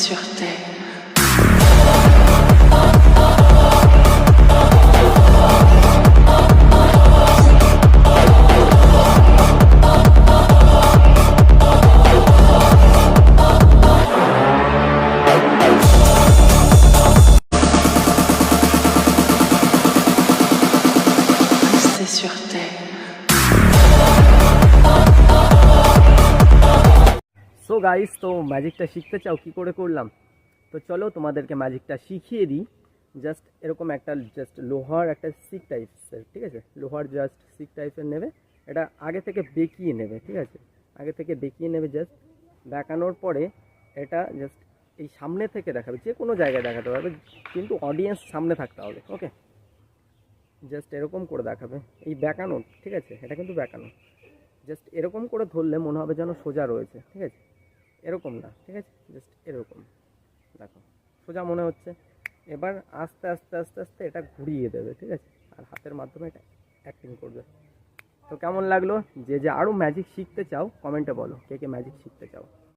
sur terre. Rester sur terre. So guys, তো ম্যাজিকটা শিখতে চাও কী করে করলাম? তো চলো তোমাদেরকে ম্যাজিকটা শিখিয়ে দিই। জাস্ট এরকম একটা লোহার একটা সিক টাইপসের, ঠিক আছে, লোহার জাস্ট সিক টাইপের নেবে। এটা আগে থেকে বেঁকিয়ে নেবে, ঠিক আছে, আগে থেকে বেঁকিয়ে নেবে। জাস্ট দেখানোর পরে এটা জাস্ট এই সামনে থেকে দেখাবে, যে কোনো জায়গায় দেখাতে পারবে, কিন্তু অডিয়েন্স সামনে থাকতে হবে। ওকে, জাস্ট এরকম করে দেখাবে, এই বেঁকানো, ঠিক আছে, এটা কিন্তু বেঁকানো। জাস্ট এরকম করে ধরলে মনে হবে যেন সোজা রয়েছে, ঠিক আছে, এরকম না, ঠিক আছে, জাস্ট এরকম দেখো, সোজা মনে হচ্ছে। এবার আস্তে আস্তে আস্তে আস্তে এটা ঘুরিয়ে দেবে, ঠিক আছে, আর হাতের মাধ্যমে এটা অ্যাক্টিং করবে। তো কেমন লাগলো? যে আরও ম্যাজিক শিখতে চাও কমেন্টে বলো, কে কে ম্যাজিক শিখতে চাও।